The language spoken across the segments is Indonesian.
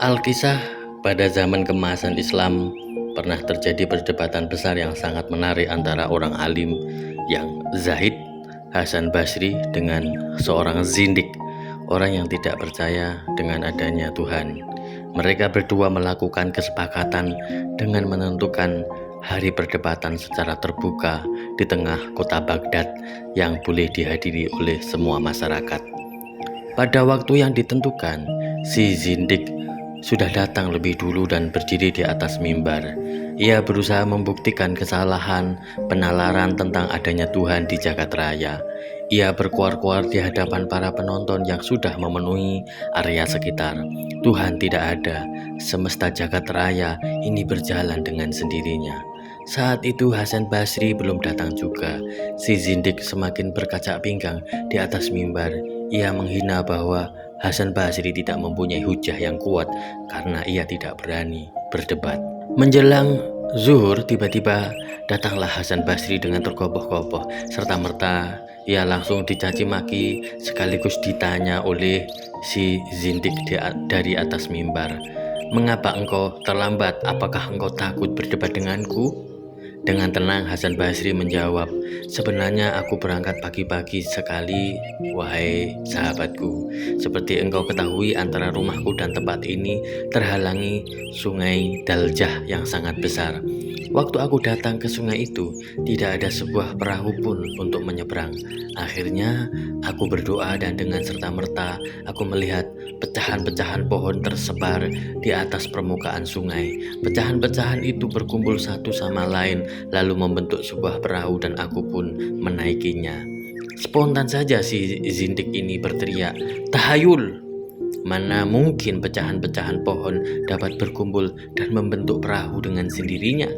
Alkisah, pada zaman kemasan Islam pernah terjadi perdebatan besar yang sangat menarik antara orang alim yang zahid, Hasan Basri, dengan seorang zindik, orang yang tidak percaya dengan adanya Tuhan. Mereka berdua melakukan kesepakatan dengan menentukan hari perdebatan secara terbuka di tengah kota Baghdad yang boleh dihadiri oleh semua masyarakat. Pada waktu yang ditentukan, si zindik sudah datang lebih dulu dan berdiri di atas mimbar. Ia berusaha membuktikan kesalahan penalaran tentang adanya Tuhan di jagat raya. Ia berkuar-kuar di hadapan para penonton yang sudah memenuhi area sekitar. Tuhan tidak ada, semesta jagat raya ini berjalan dengan sendirinya. Saat itu Hasan Basri belum datang juga. Si zindik semakin berkacak pinggang di atas mimbar. Ia menghina bahwa Hasan Basri tidak mempunyai hujah yang kuat karena ia tidak berani berdebat. Menjelang zuhur, tiba-tiba datanglah Hasan Basri dengan tergopoh-gopoh. Serta-merta ia langsung dicaci maki sekaligus ditanya oleh si zindik dari atas mimbar. "Mengapa engkau terlambat? Apakah engkau takut berdebat denganku?" Dengan tenang Hasan Basri menjawab, "Sebenarnya aku berangkat pagi-pagi sekali, wahai sahabatku. Seperti engkau ketahui, antara rumahku dan tempat ini terhalangi sungai Daljah yang sangat besar. Waktu aku datang ke sungai itu, tidak ada sebuah perahu pun untuk menyeberang. Akhirnya aku berdoa dan dengan serta-merta aku melihat pecahan-pecahan pohon tersebar di atas permukaan sungai. Pecahan-pecahan itu berkumpul satu sama lain lalu membentuk sebuah perahu dan aku pun menaikinya." Spontan saja si zindik ini berteriak, "Tahayul! Mana mungkin pecahan-pecahan pohon dapat berkumpul dan membentuk perahu dengan sendirinya?"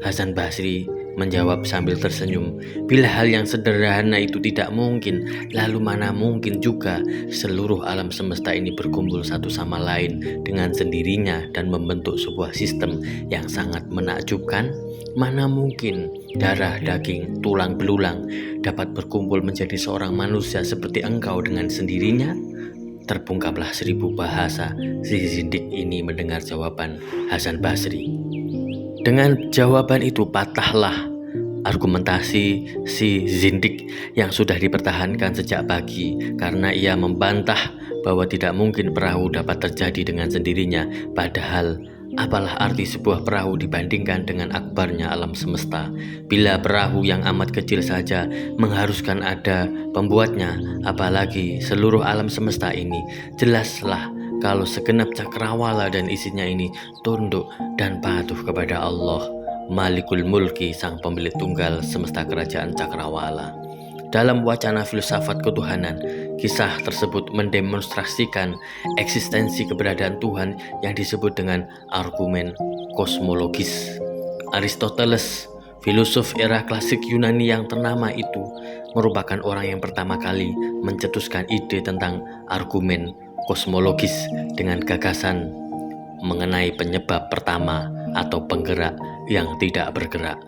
Hasan Basri menjawab sambil tersenyum, "Bila hal yang sederhana itu tidak mungkin, lalu mana mungkin juga seluruh alam semesta ini berkumpul satu sama lain dengan sendirinya dan membentuk sebuah sistem yang sangat menakjubkan? Mana mungkin darah, daging, tulang belulang dapat berkumpul menjadi seorang manusia seperti engkau dengan sendirinya?" Terbungkamlah 1000 bahasa si zindik ini mendengar jawaban Hasan Basri. Dengan jawaban itu patahlah argumentasi si zindik yang sudah dipertahankan sejak pagi, karena ia membantah bahwa tidak mungkin perahu dapat terjadi dengan sendirinya. Padahal apalah arti sebuah perahu dibandingkan dengan akbarnya alam semesta? Bila perahu yang amat kecil saja mengharuskan ada pembuatnya, apalagi seluruh alam semesta ini. Jelaslah kalau segenap cakrawala dan isinya ini tunduk dan patuh kepada Allah, Malikul Mulki, sang pemilik tunggal semesta kerajaan cakrawala. Dalam wacana filsafat ketuhanan, kisah tersebut mendemonstrasikan eksistensi keberadaan Tuhan yang disebut dengan argumen kosmologis. Aristoteles, filosof era klasik Yunani yang ternama itu, merupakan orang yang pertama kali mencetuskan ide tentang argumen kosmologis dengan gagasan mengenai penyebab pertama atau penggerak yang tidak bergerak.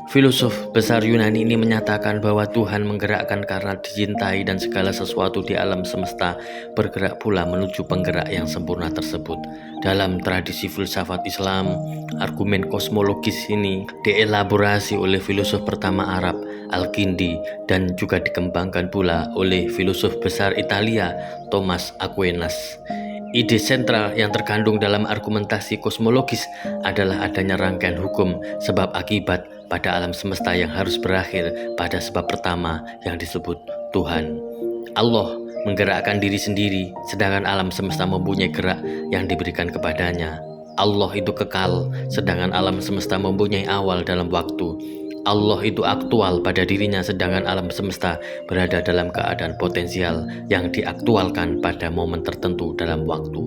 Filosof besar Yunani ini menyatakan bahwa Tuhan menggerakkan karena dicintai dan segala sesuatu di alam semesta bergerak pula menuju penggerak yang sempurna tersebut. Dalam tradisi filsafat Islam, argumen kosmologis ini dielaborasi oleh filosof pertama Arab, Al-Kindi, dan juga dikembangkan pula oleh filosof besar Italia, Thomas Aquinas. Ide sentral yang terkandung dalam argumentasi kosmologis adalah adanya rangkaian hukum sebab akibat pada alam semesta yang harus berakhir pada sebab pertama yang disebut Tuhan. Allah menggerakkan diri sendiri, sedangkan alam semesta mempunyai gerak yang diberikan kepadanya. Allah itu kekal, sedangkan alam semesta mempunyai awal dalam waktu. Allah itu aktual pada dirinya, sedangkan alam semesta berada dalam keadaan potensial yang diaktualkan pada momen tertentu dalam waktu.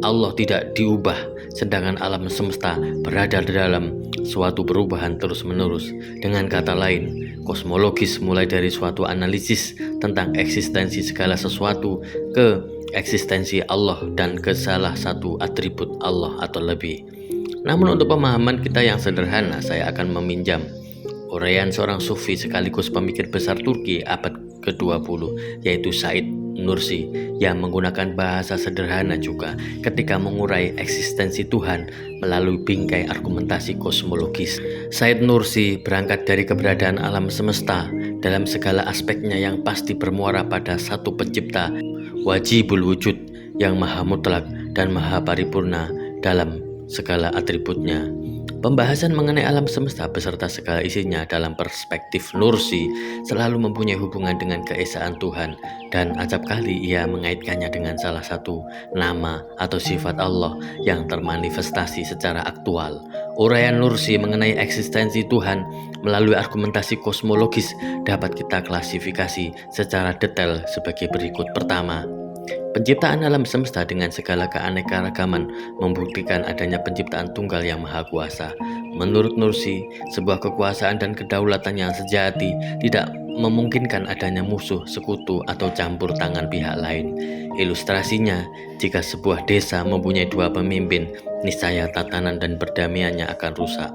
Allah tidak diubah, sedangkan alam semesta berada dalam suatu perubahan terus-menerus. Dengan kata lain, kosmologis mulai dari suatu analisis tentang eksistensi segala sesuatu ke eksistensi Allah dan ke salah satu atribut Allah atau lebih. Namun untuk pemahaman kita yang sederhana, saya akan meminjam uraian seorang sufi sekaligus pemikir besar Turki abad ke-20, yaitu Said Nursi, yang menggunakan bahasa sederhana juga ketika mengurai eksistensi Tuhan melalui bingkai argumentasi kosmologis. Said Nursi berangkat dari keberadaan alam semesta dalam segala aspeknya yang pasti bermuara pada satu pencipta, wajibul wujud, yang maha mutlak dan maha paripurna dalam segala atributnya. Pembahasan mengenai alam semesta beserta segala isinya dalam perspektif Nursi selalu mempunyai hubungan dengan keesaan Tuhan, dan acap kali ia mengaitkannya dengan salah satu nama atau sifat Allah yang termanifestasi secara aktual. Uraian Nursi mengenai eksistensi Tuhan melalui argumentasi kosmologis dapat kita klasifikasi secara detail sebagai berikut. Pertama, penciptaan alam semesta dengan segala keanekaragaman membuktikan adanya penciptaan tunggal yang maha kuasa. Menurut Nursi, sebuah kekuasaan dan kedaulatan yang sejati tidak memungkinkan adanya musuh, sekutu, atau campur tangan pihak lain. Ilustrasinya, jika sebuah desa mempunyai dua pemimpin, niscaya tatanan dan perdamaiannya akan rusak.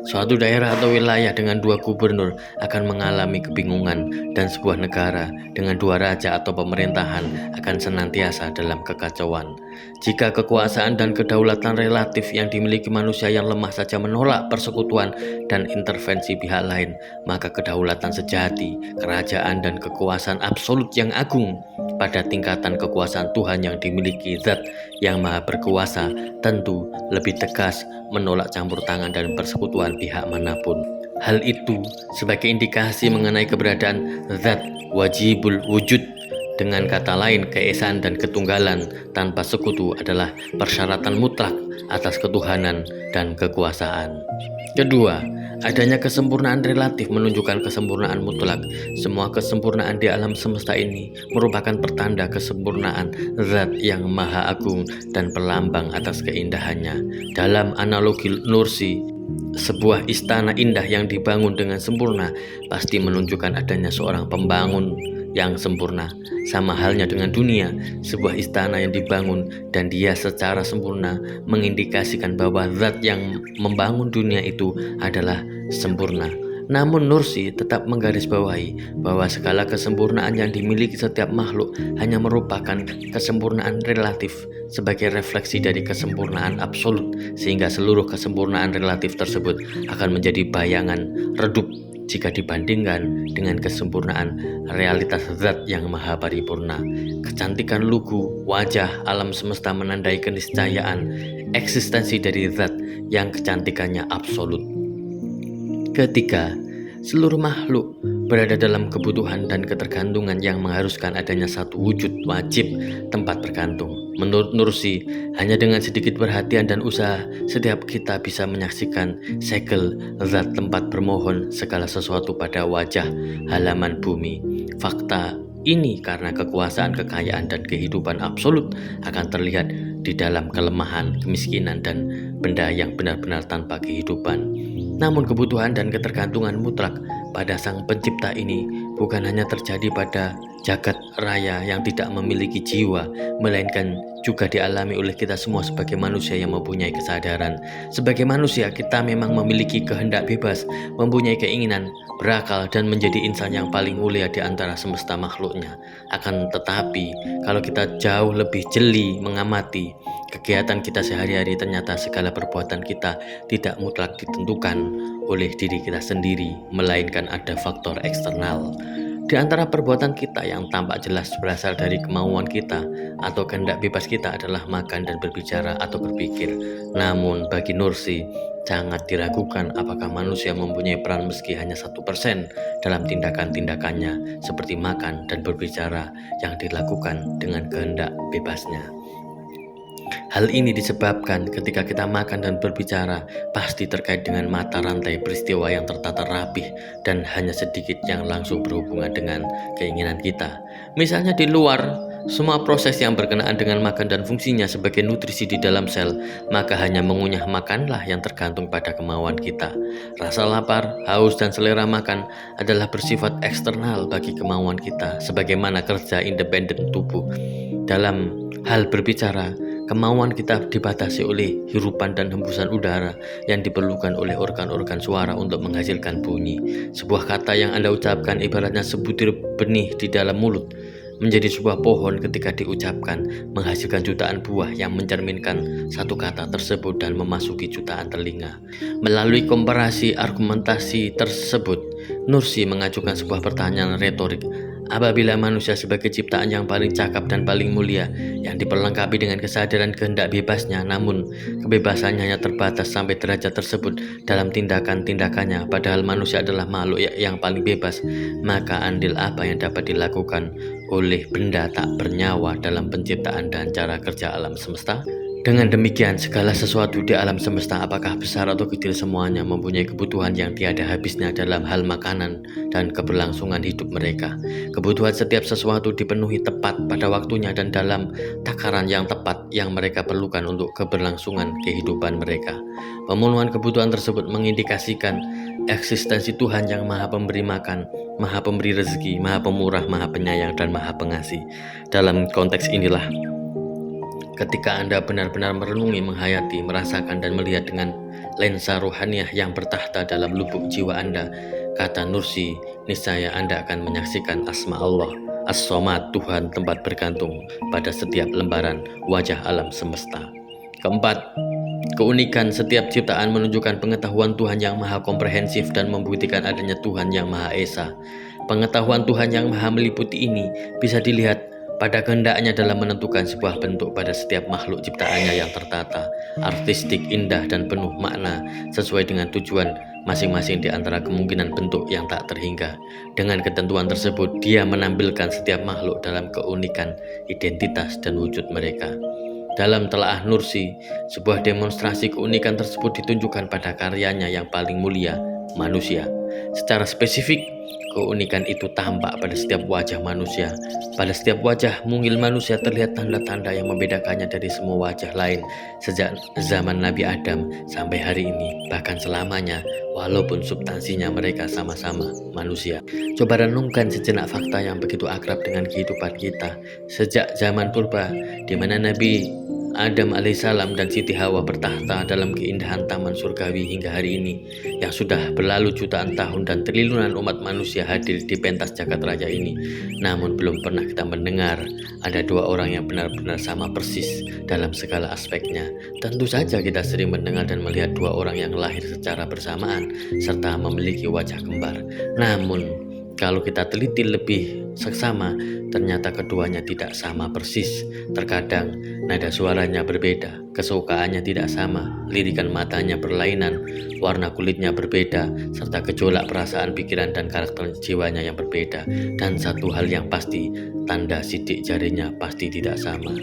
Suatu daerah atau wilayah dengan dua gubernur akan mengalami kebingungan, dan sebuah negara dengan dua raja atau pemerintahan akan senantiasa dalam kekacauan. Jika kekuasaan dan kedaulatan relatif yang dimiliki manusia yang lemah saja menolak persekutuan dan intervensi pihak lain, maka kedaulatan sejati, kerajaan dan kekuasaan absolut yang agung pada tingkatan kekuasaan Tuhan yang dimiliki Zat yang maha berkuasa tentu lebih tegas menolak campur tangan dan persekutuan pihak manapun. Hal itu sebagai indikasi mengenai keberadaan Zat wajibul wujud. Dengan kata lain, keesaan dan ketunggalan tanpa sekutu adalah persyaratan mutlak atas ketuhanan dan kekuasaan. Kedua, adanya kesempurnaan relatif menunjukkan kesempurnaan mutlak. Semua kesempurnaan di alam semesta ini merupakan pertanda kesempurnaan Zat yang maha agung dan pelambang atas keindahannya. Dalam analogi Nursi, sebuah istana indah yang dibangun dengan sempurna pasti menunjukkan adanya seorang pembangun yang sempurna. Sama halnya dengan dunia, sebuah istana yang dibangun dan dia secara sempurna mengindikasikan bahwa Zat yang membangun dunia itu adalah sempurna. Namun Nursi tetap menggarisbawahi bahwa segala kesempurnaan yang dimiliki setiap makhluk hanya merupakan kesempurnaan relatif sebagai refleksi dari kesempurnaan absolut, sehingga seluruh kesempurnaan relatif tersebut akan menjadi bayangan redup jika dibandingkan dengan kesempurnaan realitas Zat yang maha paripurna. Kecantikan lugu wajah alam semesta menandai keniscayaan eksistensi dari Zat yang kecantikannya absolut. Ketiga, seluruh makhluk berada dalam kebutuhan dan ketergantungan yang mengharuskan adanya satu wujud wajib tempat bergantung. Menurut Nursi, hanya dengan sedikit perhatian dan usaha, setiap kita bisa menyaksikan segel Zat tempat bermohon segala sesuatu pada wajah halaman bumi. Fakta ini karena kekuasaan, kekayaan, dan kehidupan absolut akan terlihat di dalam kelemahan, kemiskinan, dan benda yang benar-benar tanpa kehidupan. Namun kebutuhan dan ketergantungan mutlak pada Sang Pencipta ini bukan hanya terjadi pada jagat raya yang tidak memiliki jiwa, melainkan juga dialami oleh kita semua sebagai manusia yang mempunyai kesadaran. Sebagai manusia, kita memang memiliki kehendak bebas, mempunyai keinginan, berakal, dan menjadi insan yang paling mulia di antara semesta makhluknya. Akan tetapi, kalau kita jauh lebih jeli mengamati kegiatan kita sehari-hari, ternyata segala perbuatan kita tidak mutlak ditentukan oleh diri kita sendiri, melainkan ada faktor eksternal. Di antara perbuatan kita yang tampak jelas berasal dari kemauan kita atau kehendak bebas kita adalah makan dan berbicara atau berpikir. Namun bagi Nursi, sangat diragukan apakah manusia mempunyai peran meski hanya 1% dalam tindakan-tindakannya seperti makan dan berbicara yang dilakukan dengan kehendak bebasnya. Hal ini disebabkan ketika kita makan dan berbicara pasti terkait dengan mata rantai peristiwa yang tertata rapih dan hanya sedikit yang langsung berhubungan dengan keinginan kita. Misalnya di luar semua proses yang berkenaan dengan makan dan fungsinya sebagai nutrisi di dalam sel, maka hanya mengunyah makanlah yang tergantung pada kemauan kita. Rasa lapar, haus, dan selera makan adalah bersifat eksternal bagi kemauan kita, sebagaimana kerja independen tubuh. Dalam hal berbicara, Kemauan kita dibatasi oleh hirupan dan hembusan udara yang diperlukan oleh organ-organ suara untuk menghasilkan bunyi. Sebuah kata yang Anda ucapkan ibaratnya sebutir benih di dalam mulut, menjadi sebuah pohon ketika diucapkan, menghasilkan jutaan buah yang mencerminkan satu kata tersebut dan memasuki jutaan telinga. Melalui komparasi argumentasi tersebut, Nursi mengajukan sebuah pertanyaan retorik. Apabila manusia sebagai ciptaan yang paling cakap dan paling mulia, yang diperlengkapi dengan kesadaran kehendak bebasnya, namun kebebasannya hanya terbatas sampai derajat tersebut dalam tindakan-tindakannya, padahal manusia adalah makhluk yang paling bebas, maka andil apa yang dapat dilakukan oleh benda tak bernyawa dalam penciptaan dan cara kerja alam semesta? Dengan demikian, segala sesuatu di alam semesta, apakah besar atau kecil, semuanya mempunyai kebutuhan yang tiada habisnya dalam hal makanan dan keberlangsungan hidup mereka. Kebutuhan setiap sesuatu dipenuhi tepat pada waktunya dan dalam takaran yang tepat yang mereka perlukan untuk keberlangsungan kehidupan mereka. Pemenuhan kebutuhan tersebut mengindikasikan eksistensi Tuhan yang Maha Pemberi makan, Maha Pemberi rezeki, Maha Pemurah, Maha Penyayang, dan Maha Pengasih. Dalam konteks inilah, ketika Anda benar-benar merenungi, menghayati, merasakan, dan melihat dengan lensa rohaniah yang bertahta dalam lubuk jiwa Anda, kata Nursi, niscaya Anda akan menyaksikan asma Allah, As-Somad, Tuhan tempat bergantung pada setiap lembaran wajah alam semesta. Keempat, keunikan setiap ciptaan menunjukkan pengetahuan Tuhan yang maha komprehensif dan membuktikan adanya Tuhan yang Maha Esa. Pengetahuan Tuhan yang maha meliputi ini bisa dilihat pada kehendaknya dalam menentukan sebuah bentuk pada setiap makhluk ciptaannya yang tertata, artistik, indah, dan penuh makna sesuai dengan tujuan masing-masing di antara kemungkinan bentuk yang tak terhingga. Dengan ketentuan tersebut, dia menampilkan setiap makhluk dalam keunikan, identitas, dan wujud mereka. Dalam telaah Nursi, sebuah demonstrasi keunikan tersebut ditunjukkan pada karyanya yang paling mulia, manusia. Secara spesifik, keunikan itu tampak pada setiap wajah manusia. Pada setiap wajah mungil manusia terlihat tanda-tanda yang membedakannya dari semua wajah lain sejak zaman Nabi Adam sampai hari ini, bahkan selamanya, walaupun substansinya mereka sama-sama manusia. Coba renungkan sejenak fakta yang begitu akrab dengan kehidupan kita. Sejak zaman purba, di mana Nabi Adam alaihissalam dan Siti Hawa bertahta dalam keindahan taman surgawi hingga hari ini, yang sudah berlalu jutaan tahun dan triliunan umat manusia hadir di pentas jagat raya ini. Namun belum pernah kita mendengar ada dua orang yang benar-benar sama persis dalam segala aspeknya. Tentu saja kita sering mendengar dan melihat dua orang yang lahir secara bersamaan serta memiliki wajah kembar. Namun kalau kita teliti lebih seksama, ternyata keduanya tidak sama persis. Terkadang nada suaranya berbeda, kesukaannya tidak sama, lirikan matanya berlainan, warna kulitnya berbeda, serta gejolak perasaan, pikiran, dan karakter jiwanya yang berbeda. Dan satu hal yang pasti, tanda sidik jarinya pasti tidak sama.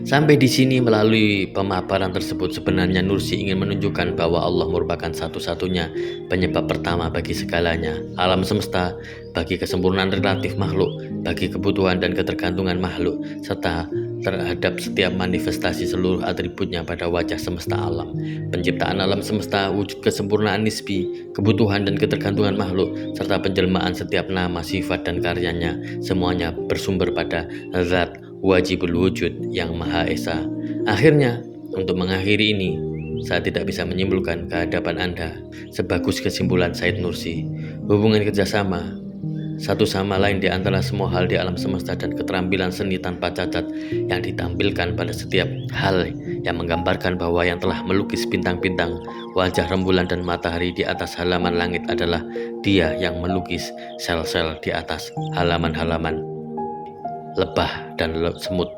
Sampai di sini melalui pemaparan tersebut, sebenarnya Nursi ingin menunjukkan bahwa Allah merupakan satu-satunya penyebab pertama bagi segalanya, alam semesta, bagi kesempurnaan relatif makhluk, bagi kebutuhan dan ketergantungan makhluk, serta terhadap setiap manifestasi seluruh atributnya pada wajah semesta alam. Penciptaan alam semesta, wujud kesempurnaan nisbi, kebutuhan dan ketergantungan makhluk, serta penjelmaan setiap nama, sifat, dan karyanya, semuanya bersumber pada zat wajibul wujud yang Maha Esa. Akhirnya, untuk mengakhiri ini, saya tidak bisa menyimpulkan kehadapan Anda sebagus kesimpulan Said Nursi. Hubungan kerjasama satu sama lain di antara semua hal di alam semesta dan keterampilan seni tanpa cacat yang ditampilkan pada setiap hal yang menggambarkan bahwa yang telah melukis bintang-bintang, wajah rembulan, dan matahari di atas halaman langit adalah Dia yang melukis sel-sel di atas halaman-halaman lebah dan semut.